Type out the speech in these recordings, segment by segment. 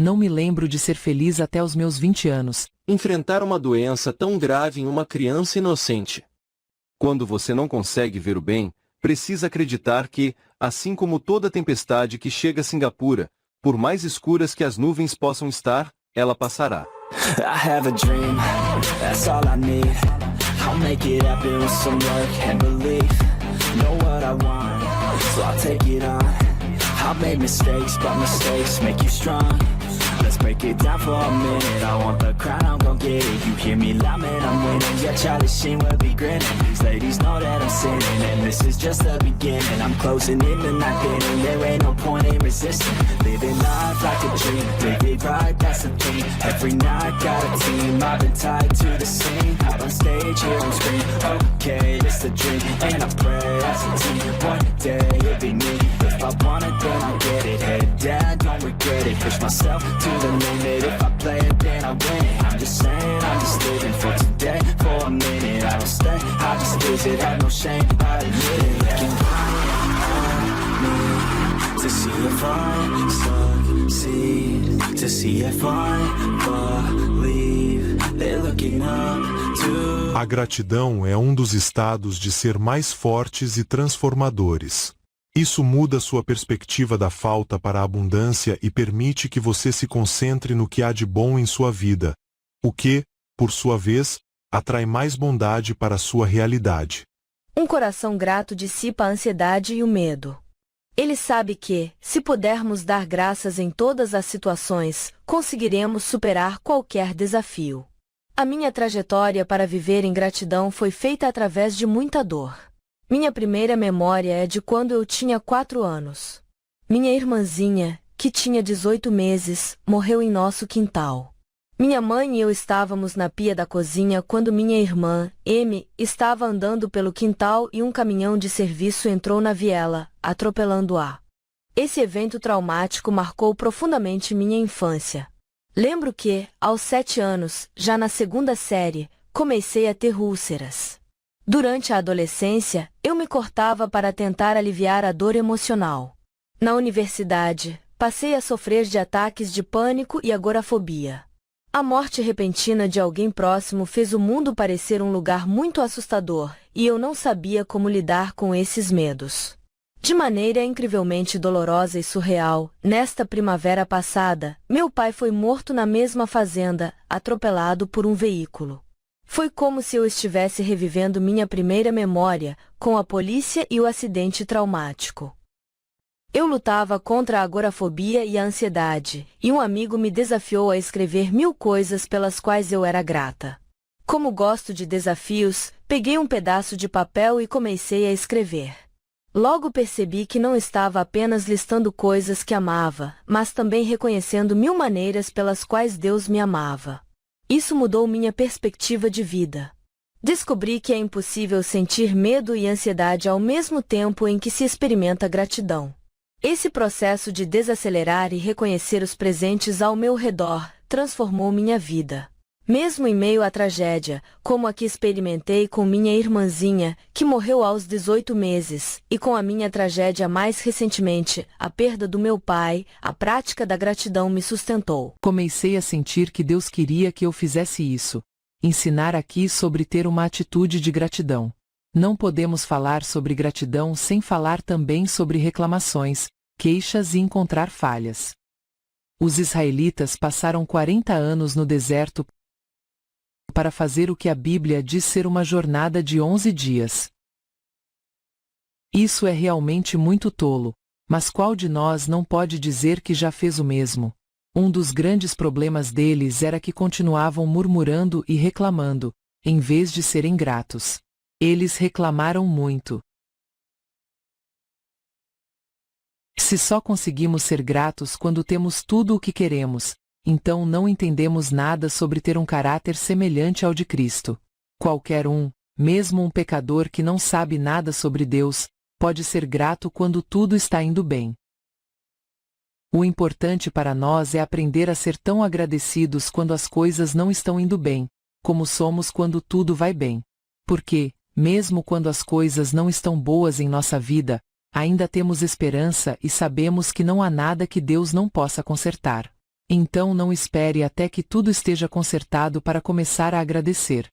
Não me lembro de ser feliz até os meus 20 anos. Enfrentar uma doença tão grave em uma criança inocente. Quando você não consegue ver o bem, precisa acreditar que, assim como toda tempestade que chega a Singapura, por mais escuras que as nuvens possam estar, ela passará. I have a dream, that's all I need. I'll make it happen with some work and belief. Know what I want, so I'll take it on. I've made mistakes, but mistakes make you strong. Let's break it down for a minute. I want the crown, I'm gon' get it. You hear me loud, man, I'm winning. Yeah, Charlie Sheen will be grinning. These ladies know that I'm sinning, and this is just the beginning. I'm closing in the night inning. There ain't no point in resisting. Living life like a dream, live it right, that's the thing. Every night, got a team, I've been tied to the scene. Out on stage, here on screen. Okay, it's a dream, and I pray as a team. One day, it'll be me. If I want it, then I'll get it. Head down, don't regret it. Push myself to the limit. If I play it, then I win it. I'm just saying, I'm just living for today. For a minute, I don't stay, I just visit. Have no shame, I admit it. Looking right at me to see if I succeed, to see if I believe. They're looking up to... A gratidão é um dos estados de ser mais fortes e transformadores. Isso muda sua perspectiva da falta para a abundância e permite que você se concentre no que há de bom em sua vida, o que, por sua vez, atrai mais bondade para a sua realidade. Um coração grato dissipa a ansiedade e o medo. Ele sabe que, se pudermos dar graças em todas as situações, conseguiremos superar qualquer desafio. A minha trajetória para viver em gratidão foi feita através de muita dor. Minha primeira memória é de quando eu tinha 4 anos. Minha irmãzinha, que tinha 18 meses, morreu em nosso quintal. Minha mãe e eu estávamos na pia da cozinha quando minha irmã, Amy, estava andando pelo quintal e um caminhão de serviço entrou na viela, atropelando-a. Esse evento traumático marcou profundamente minha infância. Lembro que, aos 7 anos, já na 2ª série, comecei a ter úlceras. Durante a adolescência, eu me cortava para tentar aliviar a dor emocional. Na universidade, passei a sofrer de ataques de pânico e agorafobia. A morte repentina de alguém próximo fez o mundo parecer um lugar muito assustador, e eu não sabia como lidar com esses medos. De maneira incrivelmente dolorosa e surreal, nesta primavera passada, meu pai foi morto na mesma fazenda, atropelado por um veículo. Foi como se eu estivesse revivendo minha primeira memória, com a polícia e o acidente traumático. Eu lutava contra a agorafobia e a ansiedade, e um amigo me desafiou a escrever 1000 coisas pelas quais eu era grata. Como gosto de desafios, peguei um pedaço de papel e comecei a escrever. Logo percebi que não estava apenas listando coisas que amava, mas também reconhecendo 1000 maneiras pelas quais Deus me amava. Isso mudou minha perspectiva de vida. Descobri que é impossível sentir medo e ansiedade ao mesmo tempo em que se experimenta gratidão. Esse processo de desacelerar e reconhecer os presentes ao meu redor transformou minha vida. Mesmo em meio à tragédia, como a que experimentei com minha irmãzinha, que morreu aos 18 meses, e com a minha tragédia mais recentemente, a perda do meu pai, a prática da gratidão me sustentou. Comecei a sentir que Deus queria que eu fizesse isso. Ensinar aqui sobre ter uma atitude de gratidão. Não podemos falar sobre gratidão sem falar também sobre reclamações, queixas e encontrar falhas. Os israelitas passaram 40 anos no deserto para fazer o que a Bíblia diz ser uma jornada de 11 dias. Isso é realmente muito tolo, mas qual de nós não pode dizer que já fez o mesmo? Um dos grandes problemas deles era que continuavam murmurando e reclamando, em vez de serem gratos. Eles reclamaram muito. Se só conseguimos ser gratos quando temos tudo o que queremos, então não entendemos nada sobre ter um caráter semelhante ao de Cristo. Qualquer um, mesmo um pecador que não sabe nada sobre Deus, pode ser grato quando tudo está indo bem. O importante para nós é aprender a ser tão agradecidos quando as coisas não estão indo bem, como somos quando tudo vai bem. Porque, mesmo quando as coisas não estão boas em nossa vida, ainda temos esperança e sabemos que não há nada que Deus não possa consertar. Então não espere até que tudo esteja consertado para começar a agradecer.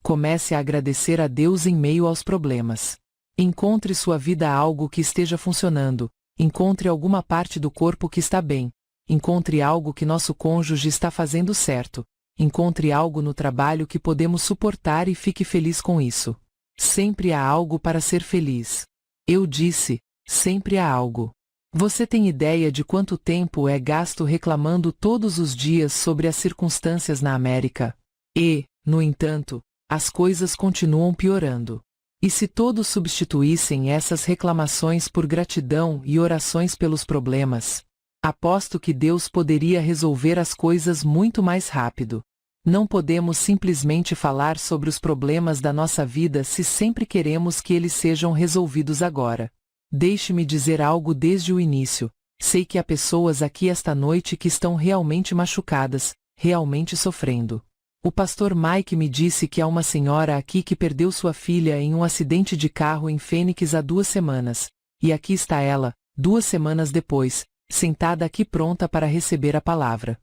Comece a agradecer a Deus em meio aos problemas. Encontre sua vida algo que esteja funcionando. Encontre alguma parte do corpo que está bem. Encontre algo que nosso cônjuge está fazendo certo. Encontre algo no trabalho que podemos suportar e fique feliz com isso. Sempre há algo para ser feliz. Eu disse, sempre há algo. Você tem ideia de quanto tempo é gasto reclamando todos os dias sobre as circunstâncias na América? E, no entanto, as coisas continuam piorando. E se todos substituíssem essas reclamações por gratidão e orações pelos problemas? Aposto que Deus poderia resolver as coisas muito mais rápido. Não podemos simplesmente falar sobre os problemas da nossa vida se sempre queremos que eles sejam resolvidos agora. Deixe-me dizer algo desde o início. Sei que há pessoas aqui esta noite que estão realmente machucadas, realmente sofrendo. O pastor Mike me disse que há uma senhora aqui que perdeu sua filha em um acidente de carro em Phoenix há 2 semanas. E aqui está ela, 2 semanas depois, sentada aqui pronta para receber a palavra.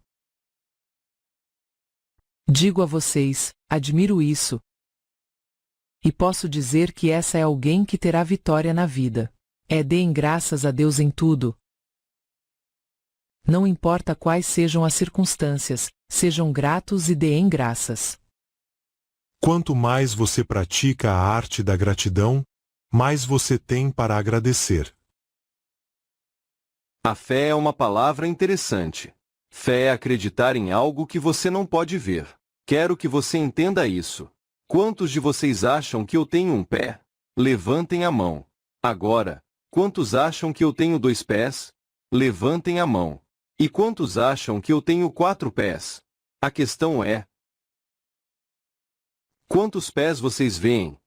Digo a vocês, admiro isso. E posso dizer que essa é alguém que terá vitória na vida. Deem graças a Deus em tudo. Não importa quais sejam as circunstâncias, sejam gratos e deem graças. Quanto mais você pratica a arte da gratidão, mais você tem para agradecer. A fé é uma palavra interessante. Fé é acreditar em algo que você não pode ver. Quero que você entenda isso. Quantos de vocês acham que eu tenho um pé? Levantem a mão. Agora, quantos acham que eu tenho 2 pés? Levantem a mão. E quantos acham que eu tenho 4 pés? A questão é: quantos pés vocês veem?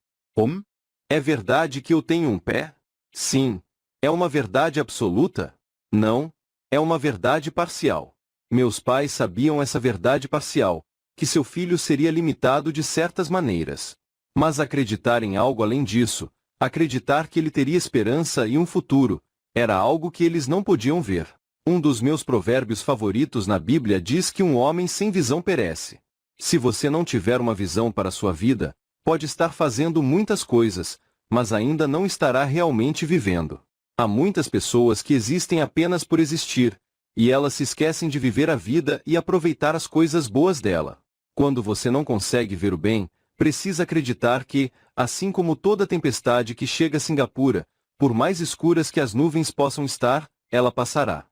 É verdade que eu tenho um pé? Sim. É uma verdade absoluta? Não. É uma verdade parcial. Meus pais sabiam essa verdade parcial, que seu filho seria limitado de certas maneiras. Mas acreditar em algo além disso, acreditar que ele teria esperança e um futuro, era algo que eles não podiam ver. Um dos meus provérbios favoritos na Bíblia diz que um homem sem visão perece. Se você não tiver uma visão para a sua vida, pode estar fazendo muitas coisas, mas ainda não estará realmente vivendo. Há muitas pessoas que existem apenas por existir, e elas se esquecem de viver a vida e aproveitar as coisas boas dela. Quando você não consegue ver o bem, precisa acreditar que, assim como toda tempestade que chega a Singapura, por mais escuras que as nuvens possam estar, ela passará.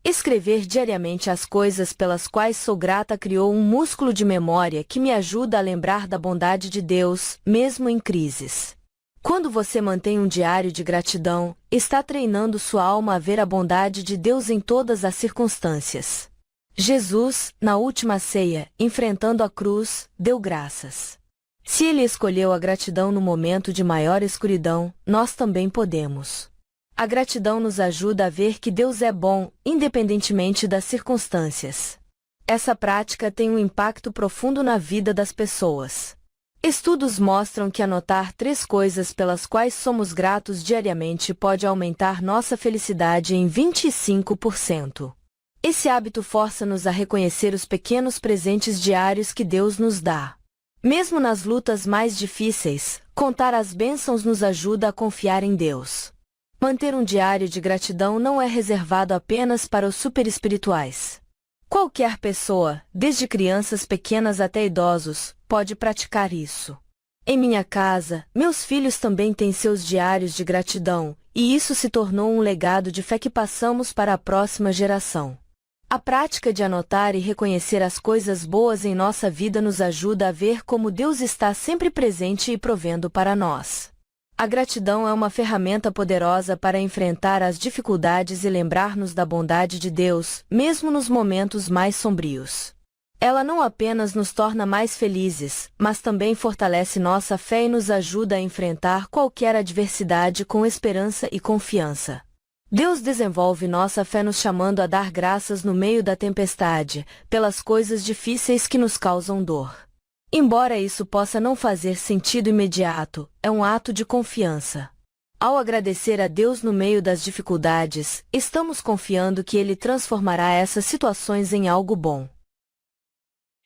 Escrever diariamente as coisas pelas quais sou grata criou um músculo de memória que me ajuda a lembrar da bondade de Deus, mesmo em crises. Quando você mantém um diário de gratidão, está treinando sua alma a ver a bondade de Deus em todas as circunstâncias. Jesus, na última ceia, enfrentando a cruz, deu graças. Se ele escolheu a gratidão no momento de maior escuridão, nós também podemos. A gratidão nos ajuda a ver que Deus é bom, independentemente das circunstâncias. Essa prática tem um impacto profundo na vida das pessoas. Estudos mostram que anotar 3 coisas pelas quais somos gratos diariamente pode aumentar nossa felicidade em 25%. Esse hábito força-nos a reconhecer os pequenos presentes diários que Deus nos dá. Mesmo nas lutas mais difíceis, contar as bênçãos nos ajuda a confiar em Deus. Manter um diário de gratidão não é reservado apenas para os superespirituais. Qualquer pessoa, desde crianças pequenas até idosos, pode praticar isso. Em minha casa, meus filhos também têm seus diários de gratidão, e isso se tornou um legado de fé que passamos para a próxima geração. A prática de anotar e reconhecer as coisas boas em nossa vida nos ajuda a ver como Deus está sempre presente e provendo para nós. A gratidão é uma ferramenta poderosa para enfrentar as dificuldades e lembrar-nos da bondade de Deus, mesmo nos momentos mais sombrios. Ela não apenas nos torna mais felizes, mas também fortalece nossa fé e nos ajuda a enfrentar qualquer adversidade com esperança e confiança. Deus desenvolve nossa fé nos chamando a dar graças no meio da tempestade, pelas coisas difíceis que nos causam dor. Embora isso possa não fazer sentido imediato, é um ato de confiança. Ao agradecer a Deus no meio das dificuldades, estamos confiando que Ele transformará essas situações em algo bom.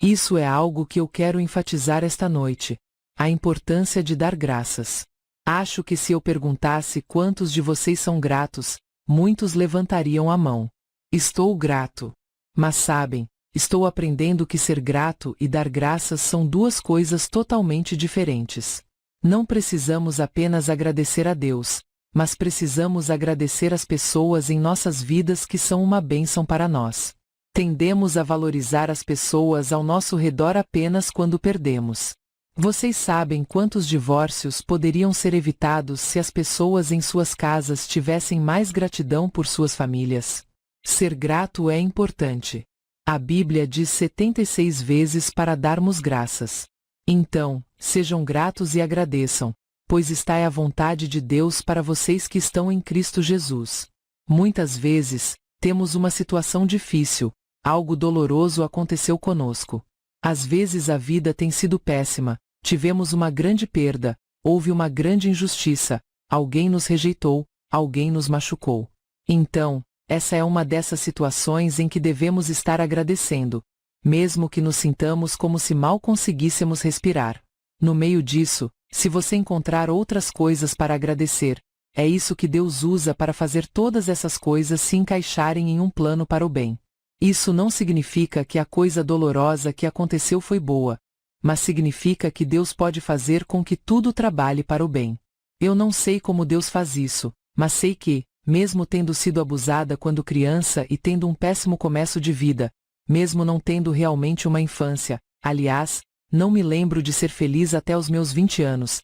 Isso é algo que eu quero enfatizar esta noite: a importância de dar graças. Acho que se eu perguntasse quantos de vocês são gratos, muitos levantariam a mão. Estou grato. Mas sabem, estou aprendendo que ser grato e dar graças são duas coisas totalmente diferentes. Não precisamos apenas agradecer a Deus, mas precisamos agradecer as pessoas em nossas vidas que são uma bênção para nós. Tendemos a valorizar as pessoas ao nosso redor apenas quando perdemos. Vocês sabem quantos divórcios poderiam ser evitados se as pessoas em suas casas tivessem mais gratidão por suas famílias? Ser grato é importante. A Bíblia diz 76 vezes para darmos graças. Então, sejam gratos e agradeçam, pois está à vontade de Deus para vocês que estão em Cristo Jesus. Muitas vezes, temos uma situação difícil, algo doloroso aconteceu conosco. Às vezes a vida tem sido péssima, tivemos uma grande perda, houve uma grande injustiça, alguém nos rejeitou, alguém nos machucou. Então, essa é uma dessas situações em que devemos estar agradecendo, mesmo que nos sintamos como se mal conseguíssemos respirar. No meio disso, se você encontrar outras coisas para agradecer, é isso que Deus usa para fazer todas essas coisas se encaixarem em um plano para o bem. Isso não significa que a coisa dolorosa que aconteceu foi boa, mas significa que Deus pode fazer com que tudo trabalhe para o bem. Eu não sei como Deus faz isso, mas sei que, mesmo tendo sido abusada quando criança e tendo um péssimo começo de vida, mesmo não tendo realmente uma infância, aliás, não me lembro de ser feliz até os meus 20 anos.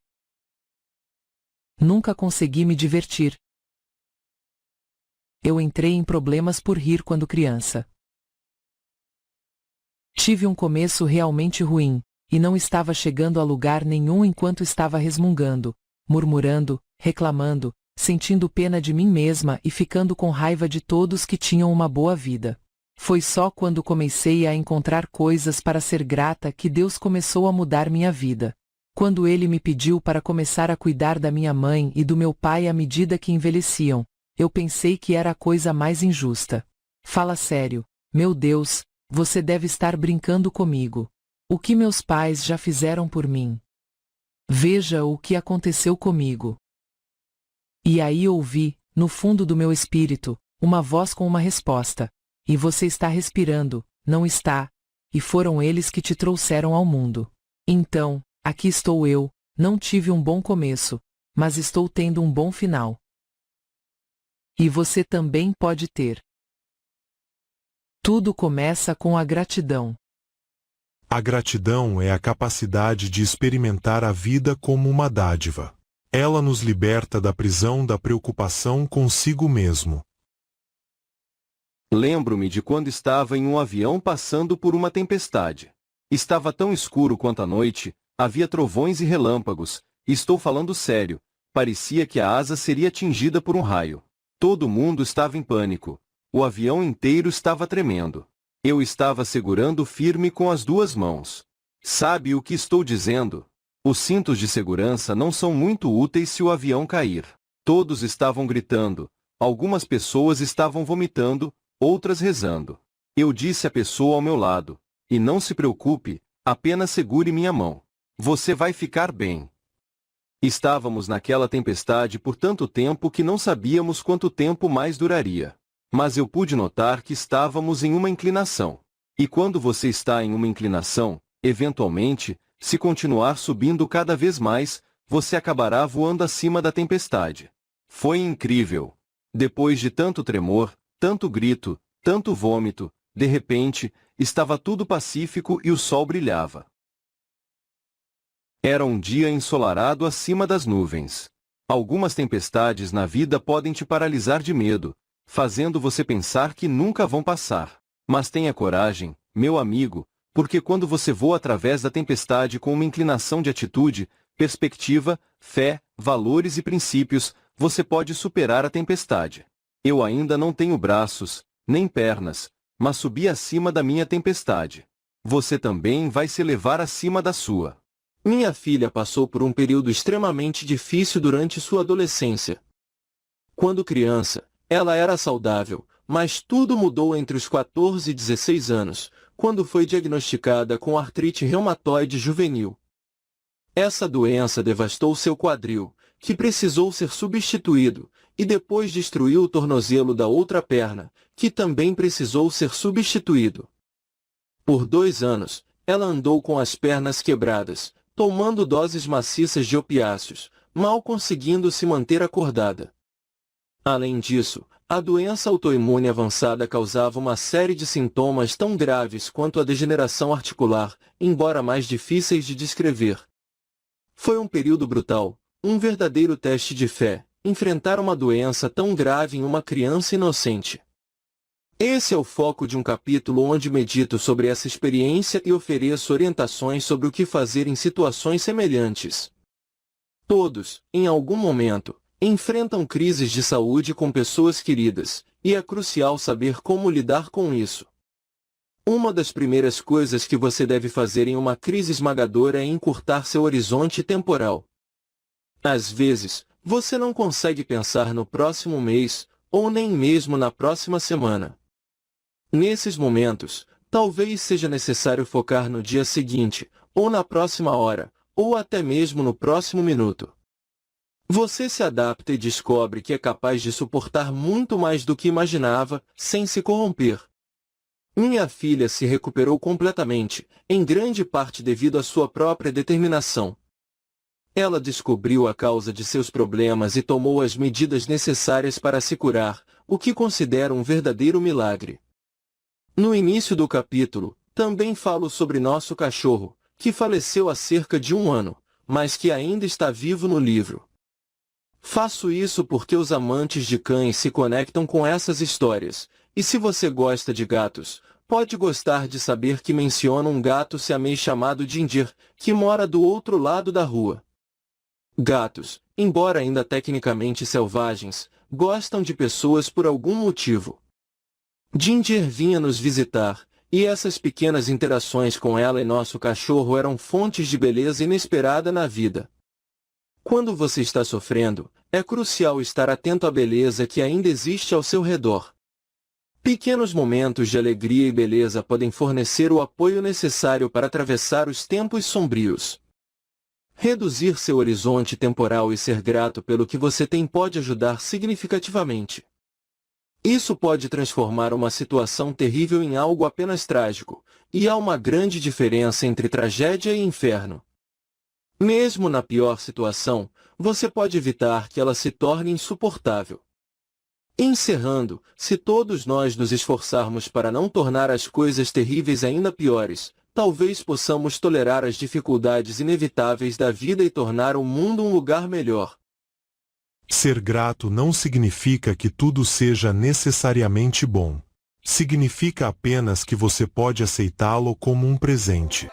Nunca consegui me divertir. Eu entrei em problemas por rir quando criança. Tive um começo realmente ruim, e não estava chegando a lugar nenhum enquanto estava resmungando, murmurando, reclamando, sentindo pena de mim mesma e ficando com raiva de todos que tinham uma boa vida. Foi só quando comecei a encontrar coisas para ser grata que Deus começou a mudar minha vida. Quando Ele me pediu para começar a cuidar da minha mãe e do meu pai à medida que envelheciam, eu pensei que era a coisa mais injusta. Fala sério, meu Deus, você deve estar brincando comigo. O que meus pais já fizeram por mim? Veja o que aconteceu comigo. E aí ouvi, no fundo do meu espírito, uma voz com uma resposta. E você está respirando, não está? E foram eles que te trouxeram ao mundo. Então, aqui estou eu, não tive um bom começo, mas estou tendo um bom final. E você também pode ter. Tudo começa com a gratidão. A gratidão é a capacidade de experimentar a vida como uma dádiva. Ela nos liberta da prisão da preocupação consigo mesmo. Lembro-me de quando estava em um avião passando por uma tempestade. Estava tão escuro quanto a noite, havia trovões e relâmpagos, e estou falando sério, parecia que a asa seria atingida por um raio. Todo mundo estava em pânico. O avião inteiro estava tremendo. Eu estava segurando firme com as duas mãos. Sabe o que estou dizendo? Os cintos de segurança não são muito úteis se o avião cair. Todos estavam gritando, algumas pessoas estavam vomitando, outras rezando. Eu disse à pessoa ao meu lado, e não se preocupe, apenas segure minha mão. Você vai ficar bem. Estávamos naquela tempestade por tanto tempo que não sabíamos quanto tempo mais duraria. Mas eu pude notar que estávamos em uma inclinação. E quando você está em uma inclinação, eventualmente, se continuar subindo cada vez mais, você acabará voando acima da tempestade. Foi incrível. Depois de tanto tremor, tanto grito, tanto vômito, de repente, estava tudo pacífico e o sol brilhava. Era um dia ensolarado acima das nuvens. Algumas tempestades na vida podem te paralisar de medo, fazendo você pensar que nunca vão passar. Mas tenha coragem, meu amigo, porque quando você voa através da tempestade com uma inclinação de atitude, perspectiva, fé, valores e princípios, você pode superar a tempestade. Eu ainda não tenho braços, nem pernas, mas subi acima da minha tempestade. Você também vai se elevar acima da sua. Minha filha passou por um período extremamente difícil durante sua adolescência. Quando criança, ela era saudável, mas tudo mudou entre os 14 e 16 anos, quando foi diagnosticada com artrite reumatoide juvenil. Essa doença devastou seu quadril, que precisou ser substituído, e depois destruiu o tornozelo da outra perna, que também precisou ser substituído. Por 2 anos, ela andou com as pernas quebradas, tomando doses maciças de opiáceos, mal conseguindo se manter acordada. Além disso, a doença autoimune avançada causava uma série de sintomas tão graves quanto a degeneração articular, embora mais difíceis de descrever. Foi um período brutal, um verdadeiro teste de fé, enfrentar uma doença tão grave em uma criança inocente. Esse é o foco de um capítulo onde medito sobre essa experiência e ofereço orientações sobre o que fazer em situações semelhantes. Todos, em algum momento, enfrentam crises de saúde com pessoas queridas, e é crucial saber como lidar com isso. Uma das primeiras coisas que você deve fazer em uma crise esmagadora é encurtar seu horizonte temporal. Às vezes, você não consegue pensar no próximo mês, ou nem mesmo na próxima semana. Nesses momentos, talvez seja necessário focar no dia seguinte, ou na próxima hora, ou até mesmo no próximo minuto. Você se adapta e descobre que é capaz de suportar muito mais do que imaginava, sem se corromper. Minha filha se recuperou completamente, em grande parte devido à sua própria determinação. Ela descobriu a causa de seus problemas e tomou as medidas necessárias para se curar, o que considero um verdadeiro milagre. No início do capítulo, também falo sobre nosso cachorro, que faleceu há cerca de 1 ano, mas que ainda está vivo no livro. Faço isso porque os amantes de cães se conectam com essas histórias, e se você gosta de gatos, pode gostar de saber que menciono um gato siamês chamado Ginger, que mora do outro lado da rua. Gatos, embora ainda tecnicamente selvagens, gostam de pessoas por algum motivo. Ginger vinha nos visitar, e essas pequenas interações com ela e nosso cachorro eram fontes de beleza inesperada na vida. Quando você está sofrendo, é crucial estar atento à beleza que ainda existe ao seu redor. Pequenos momentos de alegria e beleza podem fornecer o apoio necessário para atravessar os tempos sombrios. Reduzir seu horizonte temporal e ser grato pelo que você tem pode ajudar significativamente. Isso pode transformar uma situação terrível em algo apenas trágico, e há uma grande diferença entre tragédia e inferno. Mesmo na pior situação, você pode evitar que ela se torne insuportável. Encerrando, se todos nós nos esforçarmos para não tornar as coisas terríveis ainda piores, talvez possamos tolerar as dificuldades inevitáveis da vida e tornar o mundo um lugar melhor. Ser grato não significa que tudo seja necessariamente bom. Significa apenas que você pode aceitá-lo como um presente.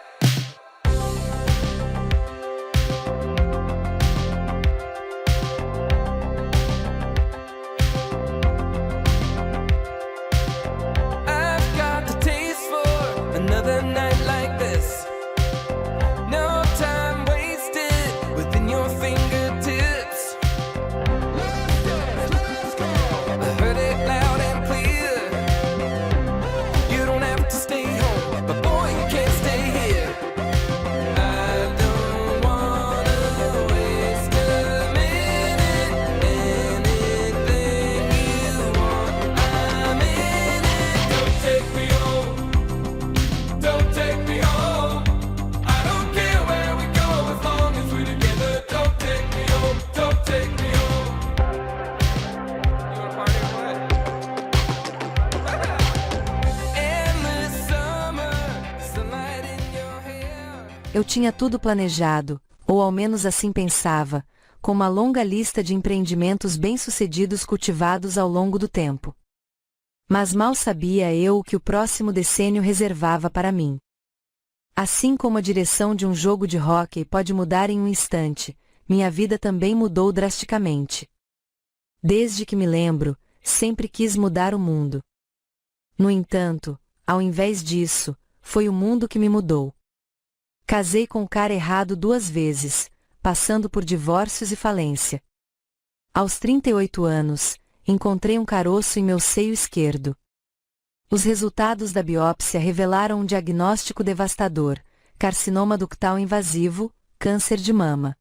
Eu tinha tudo planejado, ou ao menos assim pensava, com uma longa lista de empreendimentos bem-sucedidos cultivados ao longo do tempo. Mas mal sabia eu o que o próximo decênio reservava para mim. Assim como a direção de um jogo de hóquei pode mudar em um instante, minha vida também mudou drasticamente. Desde que me lembro, sempre quis mudar o mundo. No entanto, ao invés disso, foi o mundo que me mudou. Casei com o cara errado 2 vezes, passando por divórcios e falência. Aos 38 anos, encontrei um caroço em meu seio esquerdo. Os resultados da biópsia revelaram um diagnóstico devastador: carcinoma ductal invasivo, câncer de mama.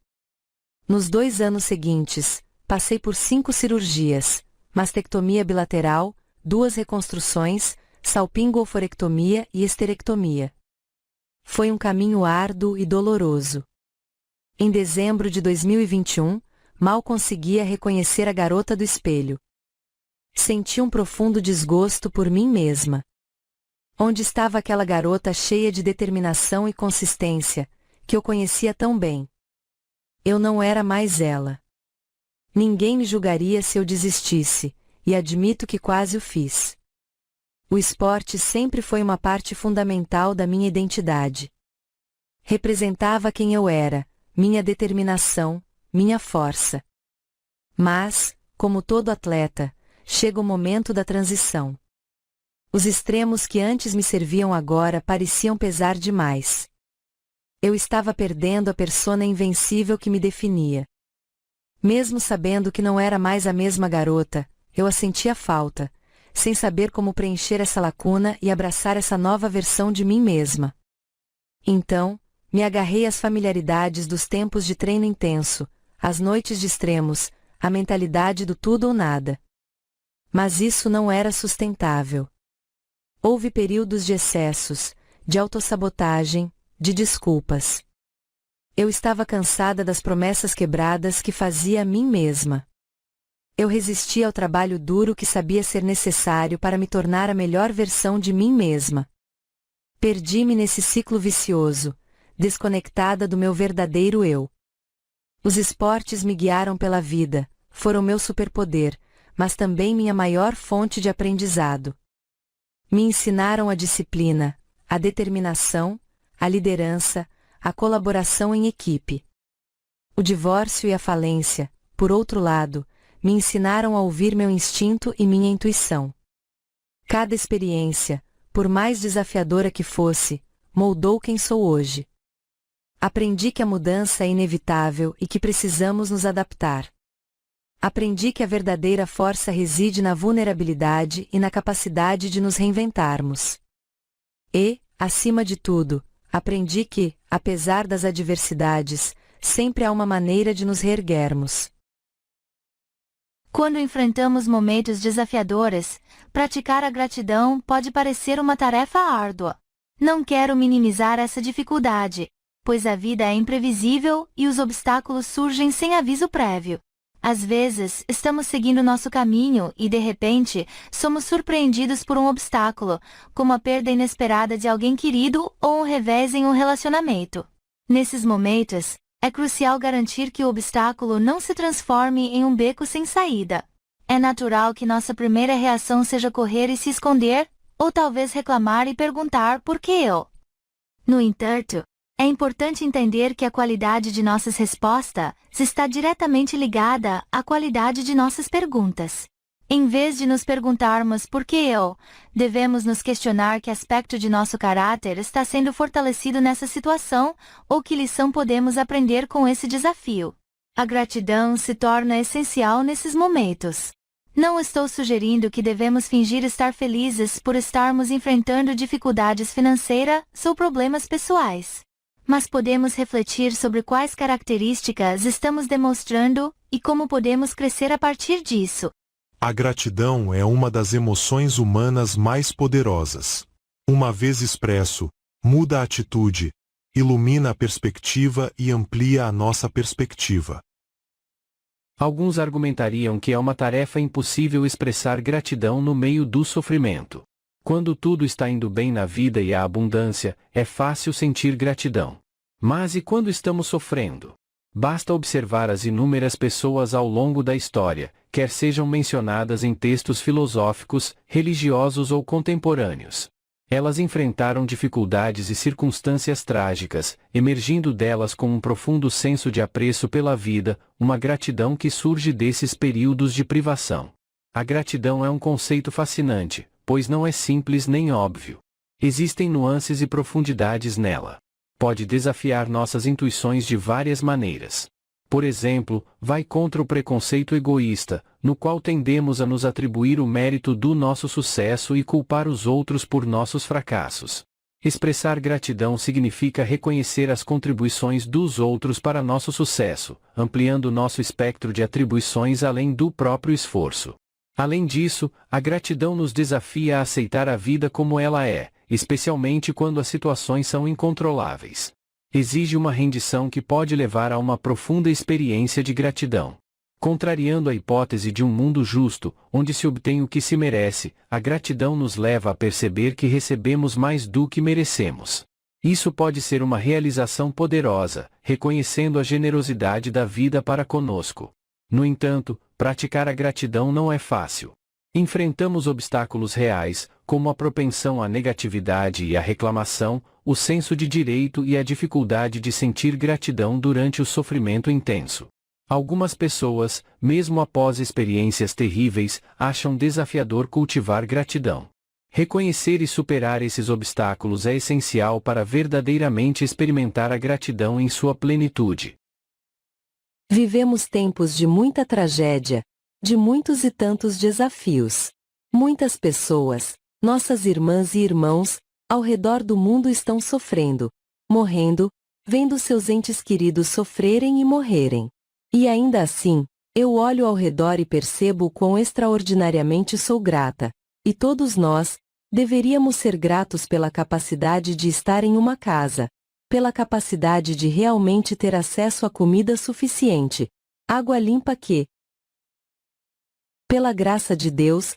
Nos 2 anos seguintes, passei por 5 cirurgias: mastectomia bilateral, 2 reconstruções, salpingo-oforectomia e esterectomia. Foi um caminho árduo e doloroso. Em dezembro de 2021, mal conseguia reconhecer a garota do espelho. Senti um profundo desgosto por mim mesma. Onde estava aquela garota cheia de determinação e consistência, que eu conhecia tão bem? Eu não era mais ela. Ninguém me julgaria se eu desistisse, e admito que quase o fiz. O esporte sempre foi uma parte fundamental da minha identidade. Representava quem eu era, minha determinação, minha força. Mas, como todo atleta, chega o momento da transição. Os extremos que antes me serviam agora pareciam pesar demais. Eu estava perdendo a persona invencível que me definia. Mesmo sabendo que não era mais a mesma garota, eu a sentia falta, sem saber como preencher essa lacuna e abraçar essa nova versão de mim mesma. Então, me agarrei às familiaridades dos tempos de treino intenso, às noites de extremos, à mentalidade do tudo ou nada. Mas isso não era sustentável. Houve períodos de excessos, de autossabotagem, de desculpas. Eu estava cansada das promessas quebradas que fazia a mim mesma. Eu resistia ao trabalho duro que sabia ser necessário para me tornar a melhor versão de mim mesma. Perdi-me nesse ciclo vicioso, desconectada do meu verdadeiro eu. Os esportes me guiaram pela vida, foram meu superpoder, mas também minha maior fonte de aprendizado. Me ensinaram a disciplina, a determinação, a liderança, a colaboração em equipe. O divórcio e a falência, por outro lado, me ensinaram a ouvir meu instinto e minha intuição. Cada experiência, por mais desafiadora que fosse, moldou quem sou hoje. Aprendi que a mudança é inevitável e que precisamos nos adaptar. Aprendi que a verdadeira força reside na vulnerabilidade e na capacidade de nos reinventarmos. E, acima de tudo, aprendi que, apesar das adversidades, sempre há uma maneira de nos reerguermos. Quando enfrentamos momentos desafiadores, praticar a gratidão pode parecer uma tarefa árdua. Não quero minimizar essa dificuldade, pois a vida é imprevisível e os obstáculos surgem sem aviso prévio. Às vezes, estamos seguindo nosso caminho e, de repente, somos surpreendidos por um obstáculo, como a perda inesperada de alguém querido ou um revés em um relacionamento. Nesses momentos, é crucial garantir que o obstáculo não se transforme em um beco sem saída. É natural que nossa primeira reação seja correr e se esconder, ou talvez reclamar e perguntar por que eu. No entanto, é importante entender que a qualidade de nossas respostas está diretamente ligada à qualidade de nossas perguntas. Em vez de nos perguntarmos por que eu, devemos nos questionar que aspecto de nosso caráter está sendo fortalecido nessa situação, ou que lição podemos aprender com esse desafio. A gratidão se torna essencial nesses momentos. Não estou sugerindo que devemos fingir estar felizes por estarmos enfrentando dificuldades financeiras ou problemas pessoais. Mas podemos refletir sobre quais características estamos demonstrando e como podemos crescer a partir disso. A gratidão é uma das emoções humanas mais poderosas. Uma vez expresso, muda a atitude, ilumina a perspectiva e amplia a nossa perspectiva. Alguns argumentariam que é uma tarefa impossível expressar gratidão no meio do sofrimento. Quando tudo está indo bem na vida e há abundância, é fácil sentir gratidão. Mas e quando estamos sofrendo? Basta observar as inúmeras pessoas ao longo da história, quer sejam mencionadas em textos filosóficos, religiosos ou contemporâneos. Elas enfrentaram dificuldades e circunstâncias trágicas, emergindo delas com um profundo senso de apreço pela vida, uma gratidão que surge desses períodos de privação. A gratidão é um conceito fascinante, pois não é simples nem óbvio. Existem nuances e profundidades nela. Pode desafiar nossas intuições de várias maneiras. Por exemplo, vai contra o preconceito egoísta, no qual tendemos a nos atribuir o mérito do nosso sucesso e culpar os outros por nossos fracassos. Expressar gratidão significa reconhecer as contribuições dos outros para nosso sucesso, ampliando nosso espectro de atribuições além do próprio esforço. Além disso, a gratidão nos desafia a aceitar a vida como ela é, especialmente quando as situações são incontroláveis. Exige uma rendição que pode levar a uma profunda experiência de gratidão. Contrariando a hipótese de um mundo justo, onde se obtém o que se merece, a gratidão nos leva a perceber que recebemos mais do que merecemos. Isso pode ser uma realização poderosa, reconhecendo a generosidade da vida para conosco. No entanto, praticar a gratidão não é fácil. Enfrentamos obstáculos reais, como a propensão à negatividade e à reclamação, o senso de direito e a dificuldade de sentir gratidão durante o sofrimento intenso. Algumas pessoas, mesmo após experiências terríveis, acham desafiador cultivar gratidão. Reconhecer e superar esses obstáculos é essencial para verdadeiramente experimentar a gratidão em sua plenitude. Vivemos tempos de muita tragédia, de muitos e tantos desafios. Muitas pessoas, nossas irmãs e irmãos, ao redor do mundo estão sofrendo, morrendo, vendo seus entes queridos sofrerem e morrerem. E ainda assim, eu olho ao redor e percebo o quão extraordinariamente sou grata, e todos nós, deveríamos ser gratos pela capacidade de estar em uma casa, pela capacidade de realmente ter acesso a comida suficiente, água limpa que, pela graça de Deus,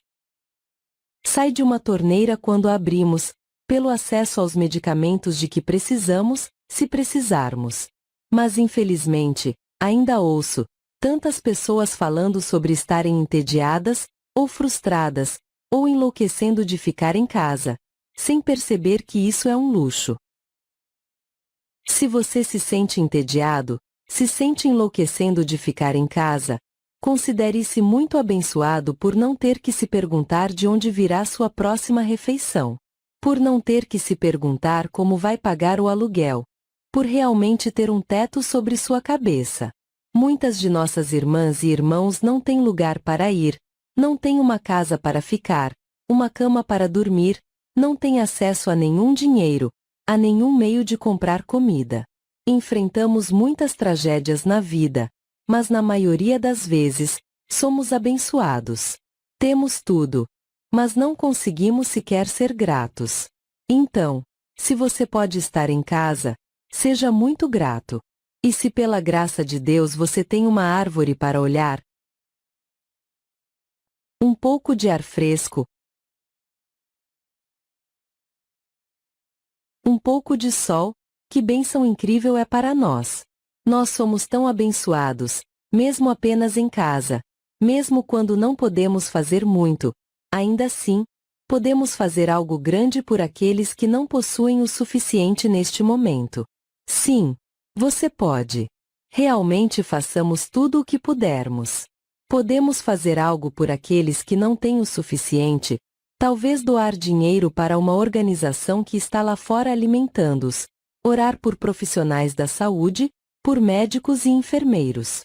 sai de uma torneira quando a abrimos, pelo acesso aos medicamentos de que precisamos, se precisarmos. Mas infelizmente, ainda ouço tantas pessoas falando sobre estarem entediadas, ou frustradas, ou enlouquecendo de ficar em casa, sem perceber que isso é um luxo. Se você se sente entediado, se sente enlouquecendo de ficar em casa, considere-se muito abençoado por não ter que se perguntar de onde virá sua próxima refeição, por não ter que se perguntar como vai pagar o aluguel, por realmente ter um teto sobre sua cabeça. Muitas de nossas irmãs e irmãos não têm lugar para ir, não têm uma casa para ficar, uma cama para dormir, não têm acesso a nenhum dinheiro, a nenhum meio de comprar comida. Enfrentamos muitas tragédias na vida, mas na maioria das vezes, somos abençoados. Temos tudo, mas não conseguimos sequer ser gratos. Então, se você pode estar em casa, seja muito grato. E se pela graça de Deus você tem uma árvore para olhar, um pouco de ar fresco, um pouco de sol, que bênção incrível é para nós. Nós somos tão abençoados, mesmo apenas em casa, mesmo quando não podemos fazer muito, ainda assim, podemos fazer algo grande por aqueles que não possuem o suficiente neste momento. Sim, você pode. Realmente façamos tudo o que pudermos. Podemos fazer algo por aqueles que não têm o suficiente, talvez doar dinheiro para uma organização que está lá fora alimentando-os, orar por profissionais da saúde, por médicos e enfermeiros.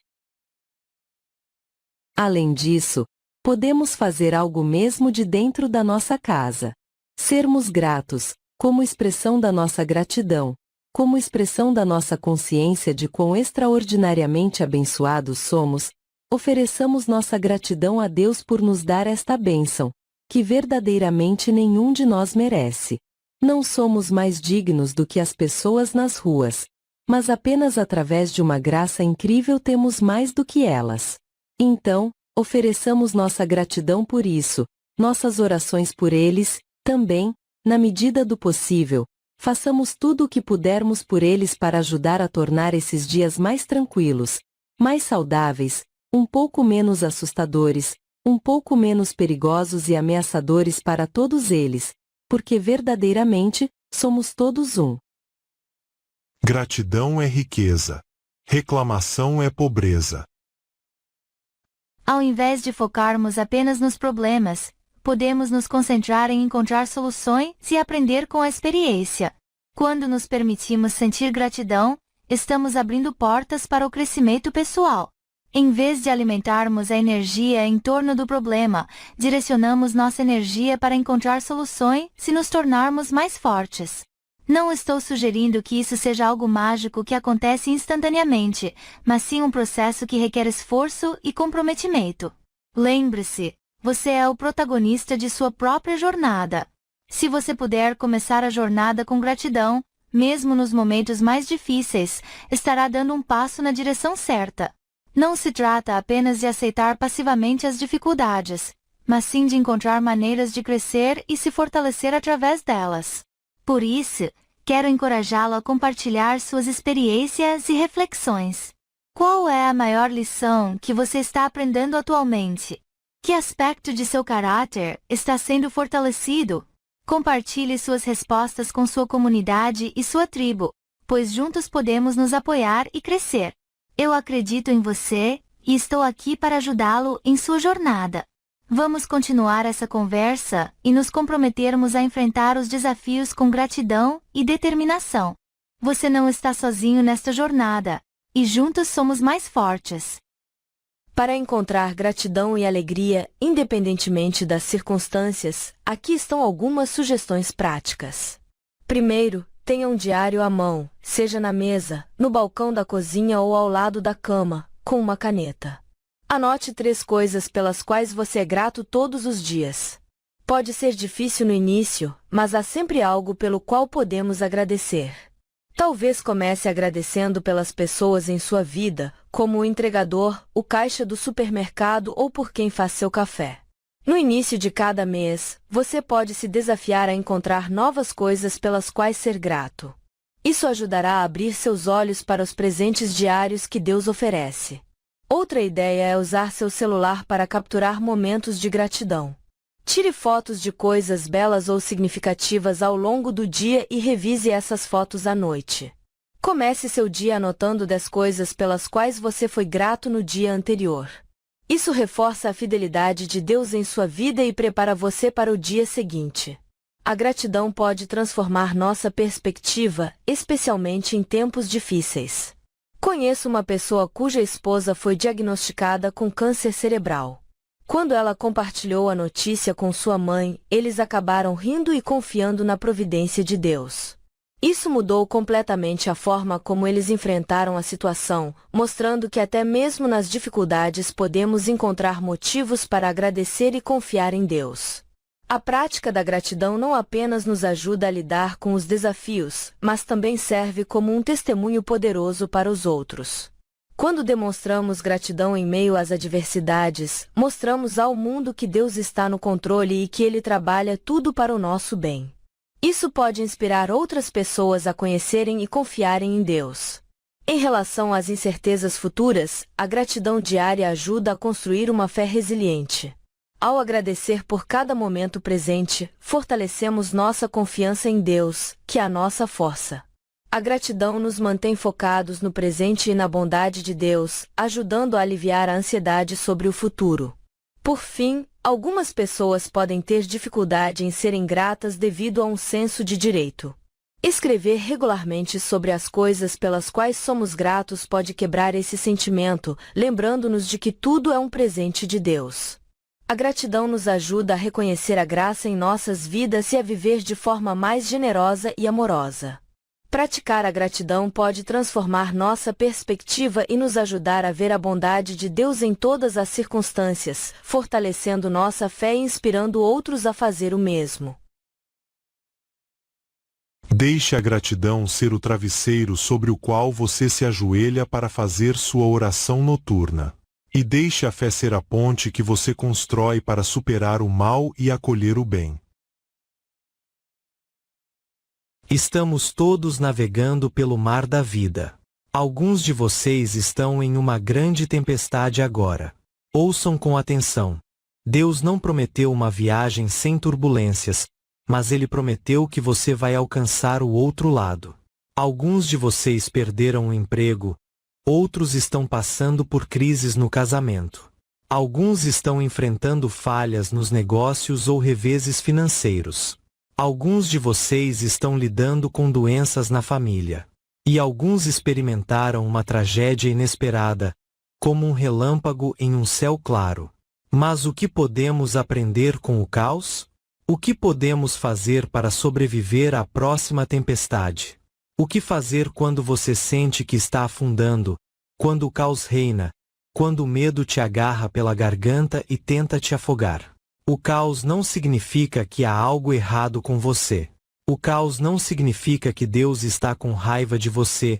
Além disso, podemos fazer algo mesmo de dentro da nossa casa. Sermos gratos, como expressão da nossa gratidão, como expressão da nossa consciência de quão extraordinariamente abençoados somos, ofereçamos nossa gratidão a Deus por nos dar esta bênção, que verdadeiramente nenhum de nós merece. Não somos mais dignos do que as pessoas nas ruas, mas apenas através de uma graça incrível temos mais do que elas. Então, ofereçamos nossa gratidão por isso, nossas orações por eles, também, na medida do possível, façamos tudo o que pudermos por eles para ajudar a tornar esses dias mais tranquilos, mais saudáveis, um pouco menos assustadores, um pouco menos perigosos e ameaçadores para todos eles, porque verdadeiramente, somos todos um. Gratidão é riqueza. Reclamação é pobreza. Ao invés de focarmos apenas nos problemas, podemos nos concentrar em encontrar soluções e aprender com a experiência. Quando nos permitimos sentir gratidão, estamos abrindo portas para o crescimento pessoal. Em vez de alimentarmos a energia em torno do problema, direcionamos nossa energia para encontrar soluções e nos tornarmos mais fortes. Não estou sugerindo que isso seja algo mágico que acontece instantaneamente, mas sim um processo que requer esforço e comprometimento. Lembre-se, você é o protagonista de sua própria jornada. Se você puder começar a jornada com gratidão, mesmo nos momentos mais difíceis, estará dando um passo na direção certa. Não se trata apenas de aceitar passivamente as dificuldades, mas sim de encontrar maneiras de crescer e se fortalecer através delas. Por isso, quero encorajá-lo a compartilhar suas experiências e reflexões. Qual é a maior lição que você está aprendendo atualmente? Que aspecto de seu caráter está sendo fortalecido? Compartilhe suas respostas com sua comunidade e sua tribo, pois juntos podemos nos apoiar e crescer. Eu acredito em você, e estou aqui para ajudá-lo em sua jornada. Vamos continuar essa conversa e nos comprometermos a enfrentar os desafios com gratidão e determinação. Você não está sozinho nesta jornada, e juntos somos mais fortes. Para encontrar gratidão e alegria, independentemente das circunstâncias, aqui estão algumas sugestões práticas. Primeiro, tenha um diário à mão, seja na mesa, no balcão da cozinha ou ao lado da cama, com uma caneta. Anote 3 coisas pelas quais você é grato todos os dias. Pode ser difícil no início, mas há sempre algo pelo qual podemos agradecer. Talvez comece agradecendo pelas pessoas em sua vida, como o entregador, o caixa do supermercado ou por quem faz seu café. No início de cada mês, você pode se desafiar a encontrar novas coisas pelas quais ser grato. Isso ajudará a abrir seus olhos para os presentes diários que Deus oferece. Outra ideia é usar seu celular para capturar momentos de gratidão. Tire fotos de coisas belas ou significativas ao longo do dia e revise essas fotos à noite. Comece seu dia anotando 10 coisas pelas quais você foi grato no dia anterior. Isso reforça a fidelidade de Deus em sua vida e prepara você para o dia seguinte. A gratidão pode transformar nossa perspectiva, especialmente em tempos difíceis. Conheço uma pessoa cuja esposa foi diagnosticada com câncer cerebral. Quando ela compartilhou a notícia com sua mãe, eles acabaram rindo e confiando na providência de Deus. Isso mudou completamente a forma como eles enfrentaram a situação, mostrando que até mesmo nas dificuldades podemos encontrar motivos para agradecer e confiar em Deus. A prática da gratidão não apenas nos ajuda a lidar com os desafios, mas também serve como um testemunho poderoso para os outros. Quando demonstramos gratidão em meio às adversidades, mostramos ao mundo que Deus está no controle e que Ele trabalha tudo para o nosso bem. Isso pode inspirar outras pessoas a conhecerem e confiarem em Deus. Em relação às incertezas futuras, a gratidão diária ajuda a construir uma fé resiliente. Ao agradecer por cada momento presente, fortalecemos nossa confiança em Deus, que é a nossa força. A gratidão nos mantém focados no presente e na bondade de Deus, ajudando a aliviar a ansiedade sobre o futuro. Por fim, algumas pessoas podem ter dificuldade em serem gratas devido a um senso de direito. Escrever regularmente sobre as coisas pelas quais somos gratos pode quebrar esse sentimento, lembrando-nos de que tudo é um presente de Deus. A gratidão nos ajuda a reconhecer a graça em nossas vidas e a viver de forma mais generosa e amorosa. Praticar a gratidão pode transformar nossa perspectiva e nos ajudar a ver a bondade de Deus em todas as circunstâncias, fortalecendo nossa fé e inspirando outros a fazer o mesmo. Deixe a gratidão ser o travesseiro sobre o qual você se ajoelha para fazer sua oração noturna. E deixe a fé ser a ponte que você constrói para superar o mal e acolher o bem. Estamos todos navegando pelo mar da vida. Alguns de vocês estão em uma grande tempestade agora. Ouçam com atenção. Deus não prometeu uma viagem sem turbulências, mas Ele prometeu que você vai alcançar o outro lado. Alguns de vocês perderam o emprego, outros estão passando por crises no casamento. Alguns estão enfrentando falhas nos negócios ou reveses financeiros. Alguns de vocês estão lidando com doenças na família. E alguns experimentaram uma tragédia inesperada, como um relâmpago em um céu claro. Mas o que podemos aprender com o caos? O que podemos fazer para sobreviver à próxima tempestade? O que fazer quando você sente que está afundando, quando o caos reina, quando o medo te agarra pela garganta e tenta te afogar? O caos não significa que há algo errado com você. O caos não significa que Deus está com raiva de você,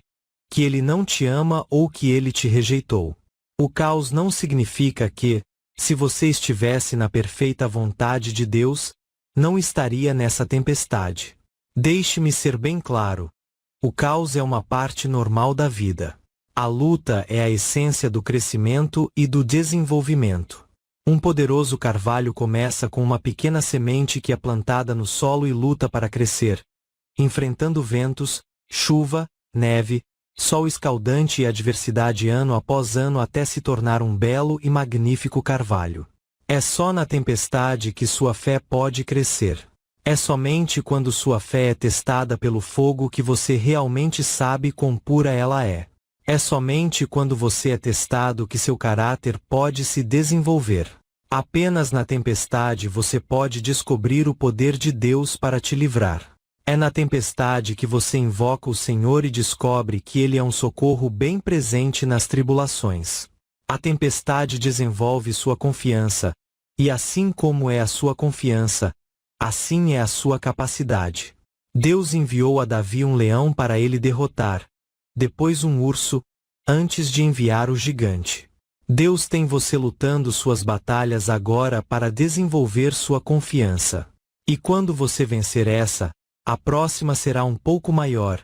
que Ele não te ama ou que Ele te rejeitou. O caos não significa que, se você estivesse na perfeita vontade de Deus, não estaria nessa tempestade. Deixe-me ser bem claro. O caos é uma parte normal da vida. A luta é a essência do crescimento e do desenvolvimento. Um poderoso carvalho começa com uma pequena semente que é plantada no solo e luta para crescer, enfrentando ventos, chuva, neve, sol escaldante e adversidade ano após ano até se tornar um belo e magnífico carvalho. É só na tempestade que sua fé pode crescer. É somente quando sua fé é testada pelo fogo que você realmente sabe quão pura ela é. É somente quando você é testado que seu caráter pode se desenvolver. Apenas na tempestade você pode descobrir o poder de Deus para te livrar. É na tempestade que você invoca o Senhor e descobre que Ele é um socorro bem presente nas tribulações. A tempestade desenvolve sua confiança, e assim como é a sua confiança, assim é a sua capacidade. Deus enviou a Davi um leão para ele derrotar, depois um urso, antes de enviar o gigante. Deus tem você lutando suas batalhas agora para desenvolver sua confiança. E quando você vencer essa, a próxima será um pouco maior,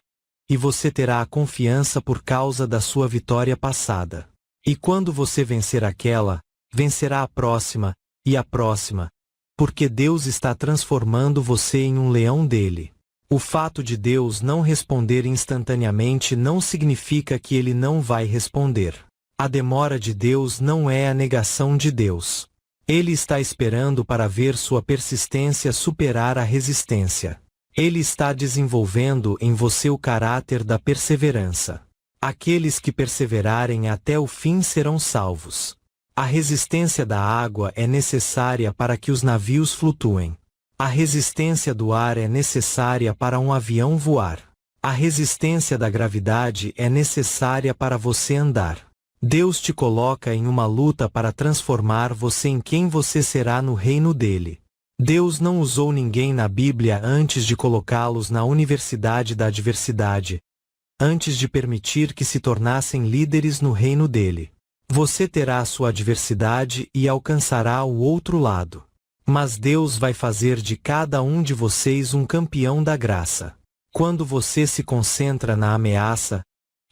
e você terá a confiança por causa da sua vitória passada. E quando você vencer aquela, vencerá a próxima, e a próxima, porque Deus está transformando você em um leão dele. O fato de Deus não responder instantaneamente não significa que Ele não vai responder. A demora de Deus não é a negação de Deus. Ele está esperando para ver sua persistência superar a resistência. Ele está desenvolvendo em você o caráter da perseverança. Aqueles que perseverarem até o fim serão salvos. A resistência da água é necessária para que os navios flutuem. A resistência do ar é necessária para um avião voar. A resistência da gravidade é necessária para você andar. Deus te coloca em uma luta para transformar você em quem você será no reino dele. Deus não usou ninguém na Bíblia antes de colocá-los na universidade da adversidade, antes de permitir que se tornassem líderes no reino dele. Você terá a sua adversidade e alcançará o outro lado. Mas Deus vai fazer de cada um de vocês um campeão da graça. Quando você se concentra na ameaça,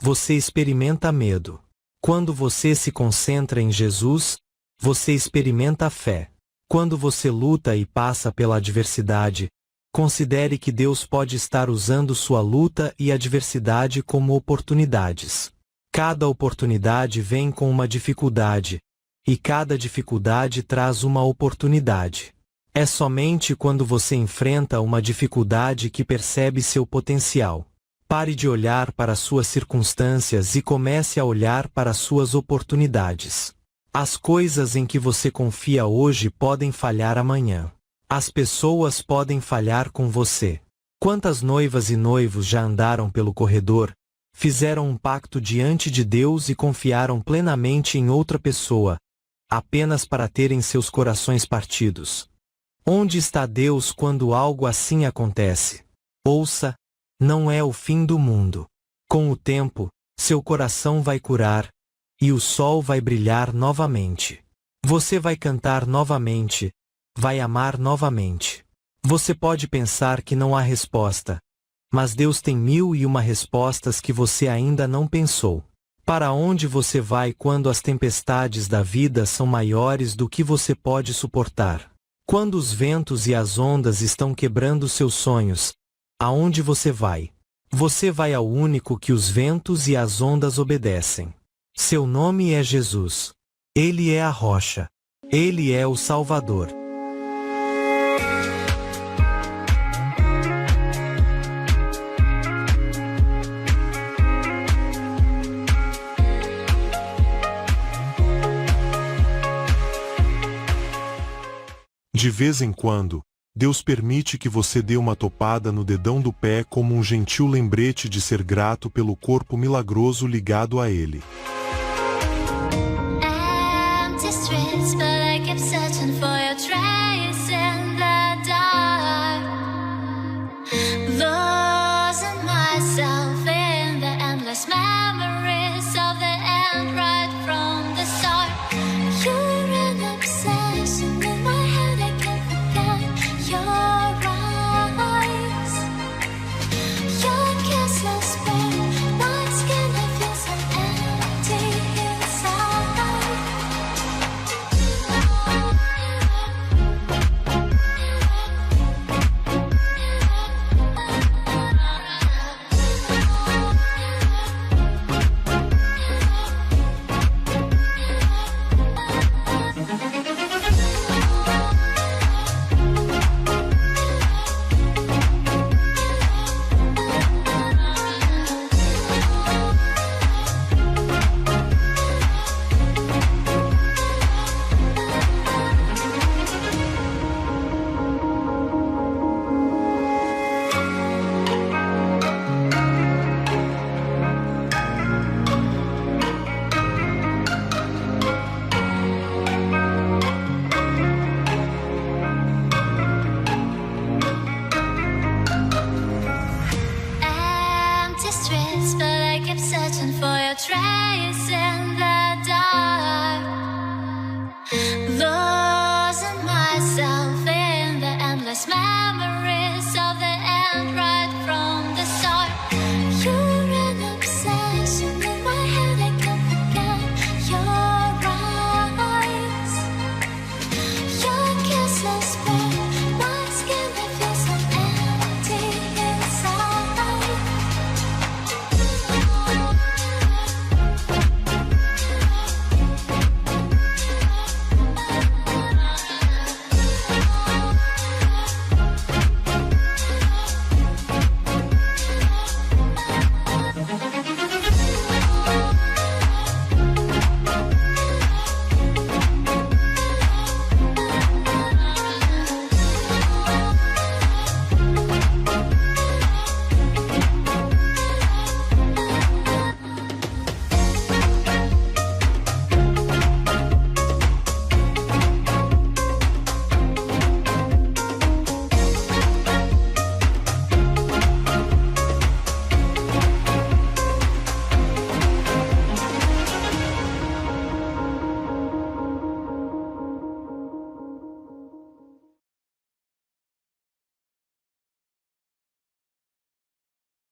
você experimenta medo. Quando você se concentra em Jesus, você experimenta a fé. Quando você luta e passa pela adversidade, considere que Deus pode estar usando sua luta e adversidade como oportunidades. Cada oportunidade vem com uma dificuldade, e cada dificuldade traz uma oportunidade. É somente quando você enfrenta uma dificuldade que percebe seu potencial. Pare de olhar para suas circunstâncias e comece a olhar para suas oportunidades. As coisas em que você confia hoje podem falhar amanhã. As pessoas podem falhar com você. Quantas noivas e noivos já andaram pelo corredor, fizeram um pacto diante de Deus e confiaram plenamente em outra pessoa, apenas para terem seus corações partidos? Onde está Deus quando algo assim acontece? Ouça, não é o fim do mundo. Com o tempo, seu coração vai curar, e o sol vai brilhar novamente. Você vai cantar novamente, vai amar novamente. Você pode pensar que não há resposta, mas Deus tem 1001 respostas que você ainda não pensou. Para onde você vai quando as tempestades da vida são maiores do que você pode suportar? Quando os ventos e as ondas estão quebrando seus sonhos, aonde você vai? Você vai ao único que os ventos e as ondas obedecem. Seu nome é Jesus. Ele é a rocha. Ele é o Salvador. De vez em quando, Deus permite que você dê uma topada no dedão do pé como um gentil lembrete de ser grato pelo corpo milagroso ligado a Ele. Empty streets, but I keep searching for your trace in the dark. Losing myself in the endless memories of the end right from the start. You're an obsession in my head, I can't forget your eyes. Your kiss lost pain, my skin, I feel so empty Empty streets, but I keep searching for your traces.